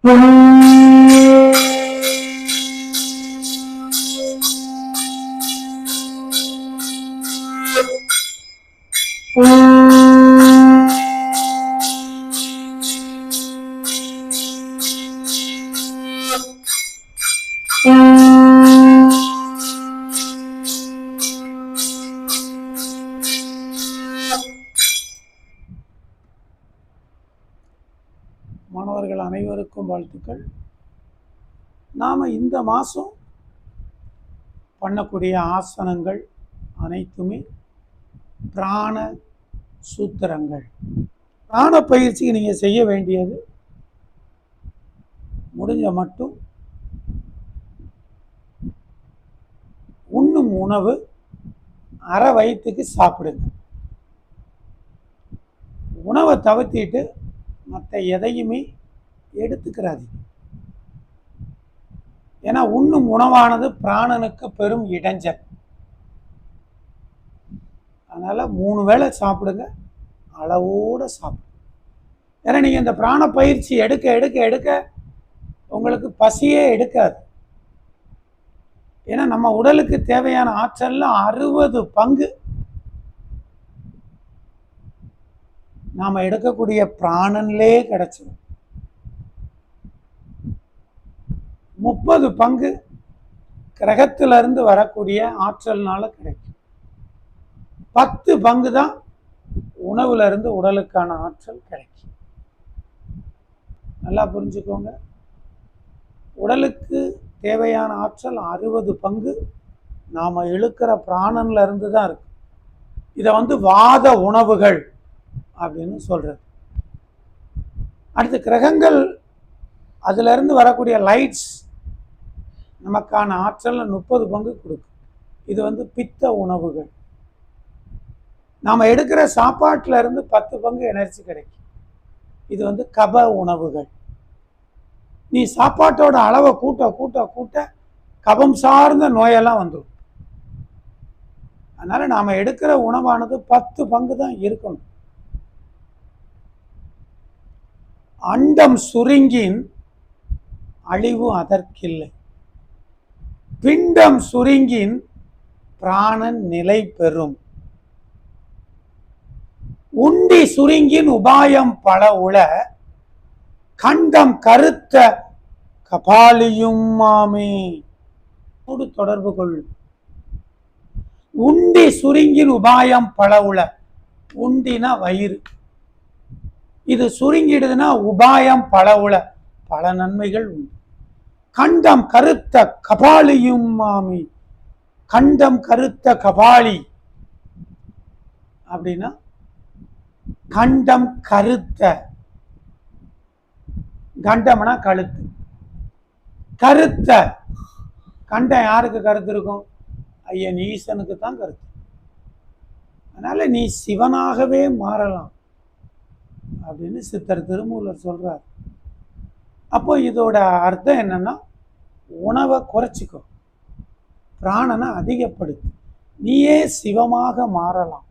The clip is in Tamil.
மாணவர்கள் அனைவருக்கும் வாழ்த்துக்கள். நாம் இந்த மாதம் பண்ணக்கூடிய ஆசனங்கள் அனைத்துமே பிராண சூத்திரங்கள். பிராண பயிற்சிக்கு நீங்கள் செய்ய வேண்டியது, முடிஞ்ச மட்டும் உண்ணும் உணவு அரை வயிற்றுக்கு சாப்பிடுங்க. உணவை தவிர்த்திட்டு மற்ற எதையுமே எடுத்துக்கிறாதீங்க. ஏன்னா உண்ணும் உணவானது பிராணனுக்கு பெரும் இடைஞ்சல். அதனால 3 வேளை சாப்பிடுங்க, அளவோடு சாப்பிடுங்க. ஏன்னா நீங்கள் இந்த பிராண பயிற்சி எடுக்க எடுக்க எடுக்க உங்களுக்கு பசியே எடுக்காது. ஏன்னா நம்ம உடலுக்கு தேவையான ஆற்றல்ல 60 பங்கு நாம எடுக்கக்கூடிய பிராணன்லே கிடைச்சிடும். 30 பங்கு கிரகத்திலிருந்து வரக்கூடிய ஆற்றல்னால கிடைக்கும். 10 பங்கு தான் உணவுல இருந்து உடலுக்கான ஆற்றல் கிடைக்கும். நல்லா புரிஞ்சுக்கோங்க. உடலுக்கு தேவையான ஆற்றல் 60 பங்கு நாம இழுக்கிற பிராணன்ல இருந்து தான் இருக்கு. இதை வாத உணவுகள் அப்படின்னு சொல்றது. அடுத்து கிரகங்கள், அதுல இருந்து வரக்கூடிய லைட்ஸ் நமக்கான ஆற்றல் 30 பங்கு கொடுக்கும். இது பித்த உணவுகள். நாம எடுக்கிற சாப்பாட்டுல இருந்து 10 பங்கு எனர்ஜி கிடைக்கும். இது கப உணவுகள். நீ சாப்பாட்டோட அளவை கூட்ட கூட்ட கூட்ட கபம் சார்ந்த நோயெல்லாம் வந்துடும். அதனால நாம எடுக்கிற உணவானது 10 பங்கு தான் இருக்கணும். அண்டம் சுருங்கின் அழிவு அதற்கில்லை, பிண்டம் சுருங்கின் பிராணன் நிலை பெறும். உண்டி சுருங்கின் உபாயம் பல உள, கண்டம் கருத்த கபாலியும் மாமே. தொடர்பு கொள்ளும். உண்டி சுருங்கின் உபாயம் பல உள. உண்டினா வயிறு, இது சுருங்கிடுதுன்னா உபாயம் பல உள, பல நன்மைகள் உண்டு. கண்டம் கருத்த கபாலியும் மாமி. கண்டம் கருத்த கபாலி அப்படின்னா கண்டம் கருத்த, கண்டம்னா கழுத்து, கருத்த. கண்டம் யாருக்கு கருத்து இருக்கும்? ஐயன் ஈசனுக்கு தான் கருத்து. அதனால நீ சிவனாகவே மாறலாம் அப்படின்னு சித்தர் திருமூலர் சொல்றார். அப்போ இதோட அர்த்தம் என்னன்னா, உணவை குறைச்சிக்கோ, பிராணனை அதிகப்படுத்து, நீயே சிவமாக மாறலாம்.